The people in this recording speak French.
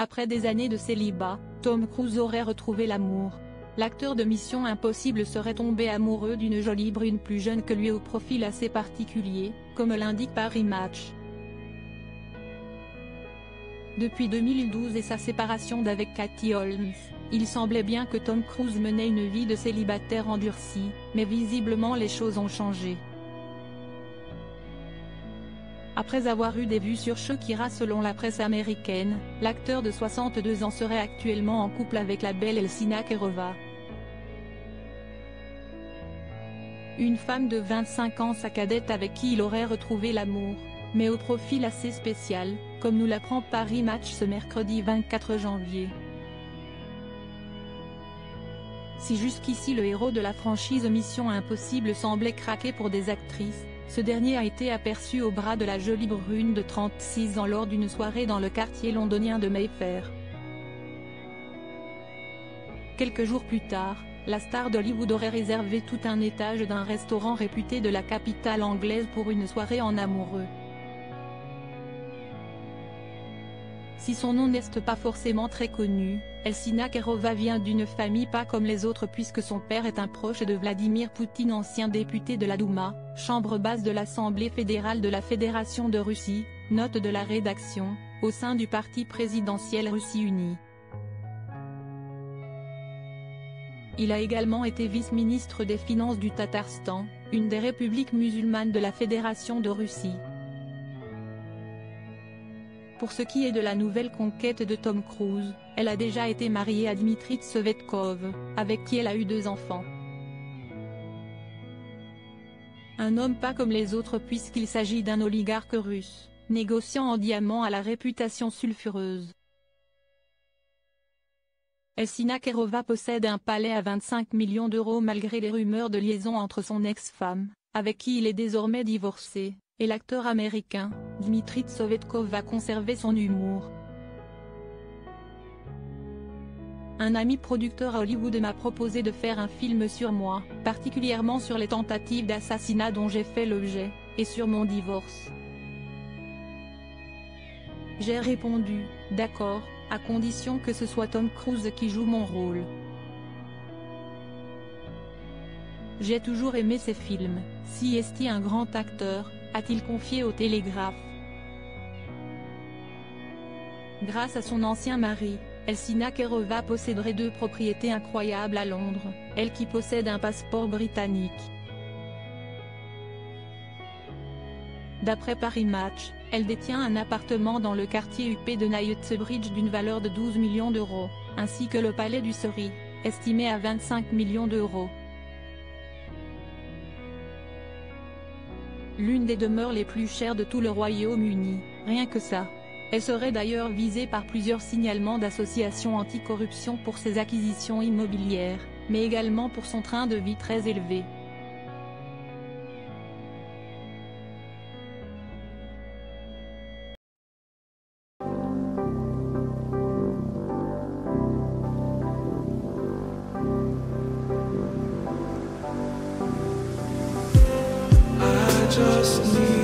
Après des années de célibat, Tom Cruise aurait retrouvé l'amour. L'acteur de Mission Impossible serait tombé amoureux d'une jolie brune plus jeune que lui au profil assez particulier, comme l'indique Paris Match. Depuis 2012 et sa séparation d'avec Katie Holmes, il semblait bien que Tom Cruise menait une vie de célibataire endurci, mais visiblement les choses ont changé. Après avoir eu des vues sur Shakira selon la presse américaine, l'acteur de 62 ans serait actuellement en couple avec la belle Elcina Kerova. Une femme de 25 ans, sa cadette avec qui il aurait retrouvé l'amour, mais au profil assez spécial, comme nous l'apprend Paris Match ce mercredi 24 janvier. Si jusqu'ici le héros de la franchise Mission Impossible semblait craquer pour des actrices, ce dernier a été aperçu au bras de la jolie brune de 36 ans lors d'une soirée dans le quartier londonien de Mayfair. Quelques jours plus tard, la star d'Hollywood aurait réservé tout un étage d'un restaurant réputé de la capitale anglaise pour une soirée en amoureux. Si son nom n'est pas forcément très connu, Elcina Kerova vient d'une famille pas comme les autres puisque son père est un proche de Vladimir Poutine, ancien député de la Douma, chambre basse de l'Assemblée fédérale de la Fédération de Russie, note de la rédaction, au sein du parti présidentiel Russie Unie. Il a également été vice-ministre des Finances du Tatarstan, une des républiques musulmanes de la Fédération de Russie. Pour ce qui est de la nouvelle conquête de Tom Cruise, elle a déjà été mariée à Dmitri Tsovetkov, avec qui elle a eu 2 enfants. Un homme pas comme les autres puisqu'il s'agit d'un oligarque russe, négociant en diamants à la réputation sulfureuse. Elcina Kerova possède un palais à 25 millions d'euros malgré les rumeurs de liaison entre son ex-femme, avec qui il est désormais divorcé, et l'acteur américain, Dmitri Tsovetkov va conserver son humour. Un ami producteur à Hollywood m'a proposé de faire un film sur moi, particulièrement sur les tentatives d'assassinat dont j'ai fait l'objet, et sur mon divorce. J'ai répondu, d'accord, à condition que ce soit Tom Cruise qui joue mon rôle. J'ai toujours aimé ses films, si est-il un grand acteur, a-t-il confié au Télégraphe. Grâce à son ancien mari, Elcina Kerova posséderait 2 propriétés incroyables à Londres, elle qui possède un passeport britannique. D'après Paris Match, elle détient un appartement dans le quartier huppé de Knightsbridge d'une valeur de 12 millions d'euros, ainsi que le palais du Surrey, estimé à 25 millions d'euros. L'une des demeures les plus chères de tout le Royaume-Uni, rien que ça. Elle serait d'ailleurs visée par plusieurs signalements d'associations anticorruption pour ses acquisitions immobilières, mais également pour son train de vie très élevé. Just need